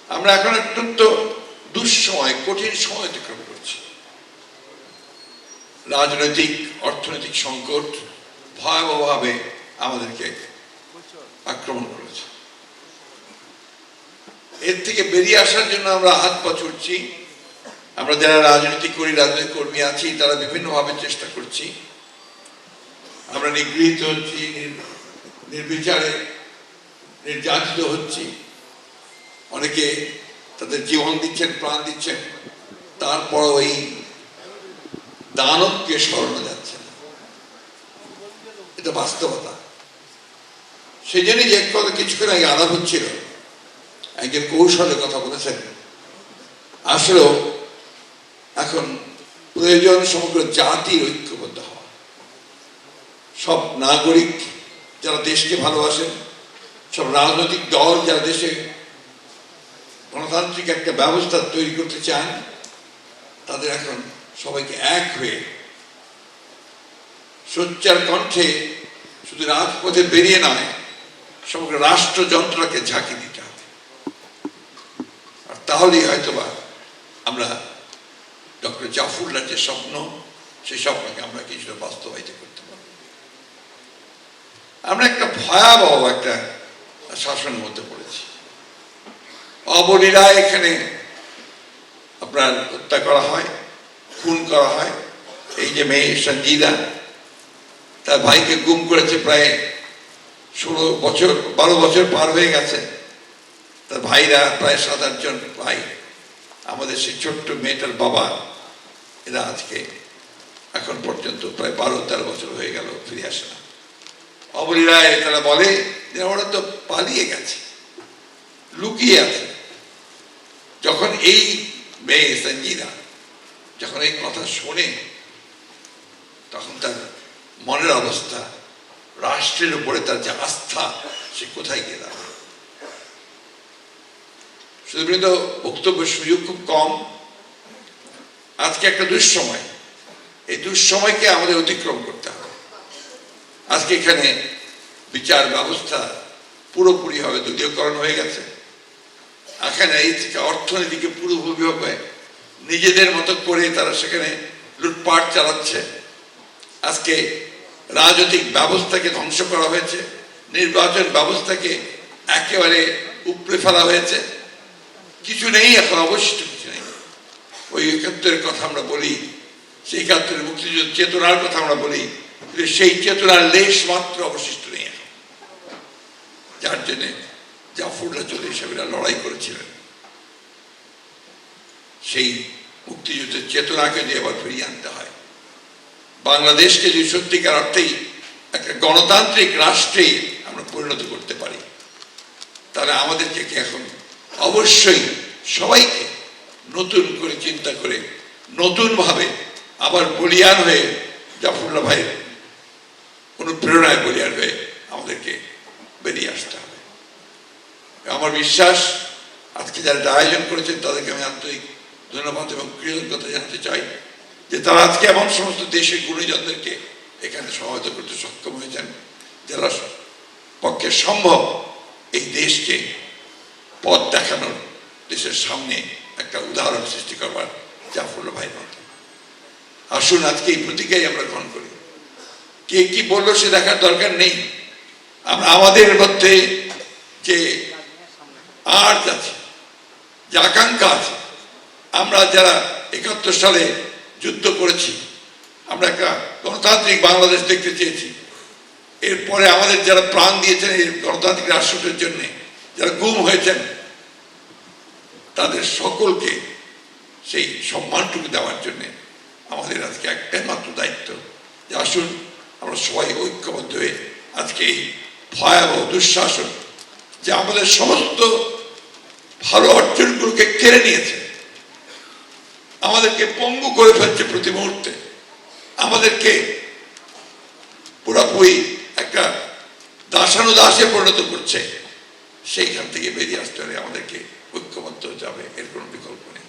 আমরা এখন অত্যন্ত দুঃসময়, কঠিন সময় অতিক্রম করছি। রাজনৈতিক অর্থনৈতিক সংকট ভয়াবহভাবে আমাদেরকে আক্রমণ করেছে। এর থেকে বেরিয়ে আসার জন্য আমরা হাত পা ছুটছি। আমরা যারা রাজনীতি করি, রাজনৈতিক কর্মী আছি, তারা বিভিন্নভাবে চেষ্টা করছি। আমরা নিগৃহীত হচ্ছি, নির্বিচারে নির্যাতিত হচ্ছি। অনেকে তাদের জীবন দিচ্ছেন, প্রাণ দিচ্ছেন, তারপর ওই দানবকে সরানো যাচ্ছে না। এটা বাস্তবতা। সেই জন্যই যে কথা কিছুক্ষণ আগে আলাপ হচ্ছিল, একজন কৌশলের কথা বলেছেন, আসলেও এখন প্রয়োজন সমগ্র জাতির ঐক্যবদ্ধ হওয়া। সব নাগরিক যারা দেশকে ভালোবাসেন, সব রাজনৈতিক দল যারা দেশে গণতান্ত্রিক একটা ব্যবস্থা তৈরি করতে চান, তাদের এখন সবাইকে এক হয়ে সোচ্চার কণ্ঠে শুধু রাজপথে বেরিয়ে নয়, সমগ্র রাষ্ট্রযন্ত্রকে ঝাঁকি দিতে হবে। আর তাহলেই হয়তোবা আমরা ডক্টর জাফরুল্লাহ যে স্বপ্ন, সেই স্বপ্নকে আমরা কিছুটা বাস্তবায়িত করতে পারব। আমরা একটা ভয়াবহ একটা শাসনের মধ্যে পড়েছি। অবলীলা এখানে আপনার হত্যা করা হয়, খুন করা হয়। এই যে মেয়ে সঞ্জিদা, তার ভাইকে গুম করেছে প্রায় 16 বছর, 12 বছর পার হয়ে গেছে। তার ভাইরা প্রায় 7-8 জন ভাই, আমাদের সেই ছোট্ট মেয়েটার বাবা, এরা আজকে এখন পর্যন্ত প্রায় 12-13 বছর হয়ে গেল ফিরে আসে না। অবলীলায় তারা বলে যে ওরা তো পালিয়ে গেছে, লুকিয়ে আছে। যখন এই মেয়ে সঞ্জিদা যখন এই কথা শোনে, তখন তার মনের অবস্থা, রাষ্ট্রের উপরে তার যে আস্থা, সে কোথায় গিয়ে দাঁড়ায়। শুধু বক্তব্যের সুযোগ খুব কম। আজকে একটা দুঃসময়, এই দুঃসময়কে আমাদের অতিক্রম করতে হবে। আজকে এখানে বিচার ব্যবস্থা পুরোপুরিভাবে দলীয়করণ হয়ে গেছে। এখানে এই থেকে অর্থনীতিকে পুরোপুরিভাবে নিজেদের মতো করে তারা সেখানে লুটপাট চালাচ্ছে। আজকে রাজনৈতিক ব্যবস্থাকে ধ্বংস করা হয়েছে, নির্বাচন ব্যবস্থাকে একেবারে উপড়ে ফেলা হয়েছে। কিছু নেই এখন, অবশিষ্ট কিছু নেই। ওই 71-এর কথা আমরা বলি, সেই 71-এর মুক্তিযুদ্ধ চেতনার কথা আমরা বলি, সেই চেতনার লেশ মাত্র অবশিষ্ট নেই এখন। যার জন্যে জাফরুল্লাহ চৌধুরী সাহেবরা লড়াই করেছিলেন। সেই মুক্তিযুদ্ধের চেতনাকে যে আবার ফিরিয়ে আনতে হয়। বাংলাদেশকে যদি সত্যিকার অর্থেই একটা গণতান্ত্রিক রাষ্ট্রে আমরা পরিণত করতে পারি, তাহলে আমাদেরকে এখন অবশ্যই সবাইকে নতুন করে চিন্তা করে, নতুনভাবে আবার বলিয়ান হয়ে, জাফরুল্লাহ ভাইয়ের অনুপ্রেরণায় বলিয়ান হয়ে আমাদেরকে বেরিয়ে আসতে হবে। আমার বিশ্বাস, আজকে যারা আয়োজন করেছেন তাদেরকে আমি আন্তরিক ধন্যবাদ এবং কৃতজ্ঞতা জানাতে চাই যে তারা আজকে এমন সমস্ত দেশের গুণীজনদেরকে এখানে সহায়তা করতে সক্ষম হয়েছেন, যারা পক্ষে সম্ভব এই দেশকে পথ দেখানোর, দেশের সামনে একটা উদাহরণ সৃষ্টি করবার জাফরুল্লাহ ভাইয়ের মতো। আসুন আজকে এই প্রতিজ্ঞাই আমরা গ্রহণ করি। কে কি বললো সে দেখার দরকার নেই। আমরা আমাদের মধ্যে যে আর্জ আছে, যে আকাঙ্ক্ষা আছে, আমরা যারা 71 সালে যুদ্ধ করেছি, আমরা একটা গণতান্ত্রিক বাংলাদেশ দেখতে চেয়েছি। এরপরে আমাদের যারা প্রাণ দিয়েছেন এই গণতান্ত্রিক রাষ্ট্রটির জন্য, যারা গুম হয়েছেন, তাদের সকলকে সেই সম্মানটুকু দেওয়ার জন্য আমাদের আজকে একটাই মাত্র দায়িত্ব যে আসুন আমরা সবাই ঐক্যবদ্ধ হয়ে আজকে এই ভয়াবহ দুঃশাসন যে আমাদের সমস্ত ভালো অর্জনগুলোকে কেড়ে নিয়েছে, আমাদেরকে পঙ্গু করে ফেলছে প্রতি মুহূর্তে, আমাদেরকে পুরোপুরি একটা দাসানুদাসে পরিণত করছে, সেইখান থেকে বেরিয়ে আসতে হলে আমাদেরকে ঐক্যবদ্ধ যাবে, এর কোনো বিকল্প নেই।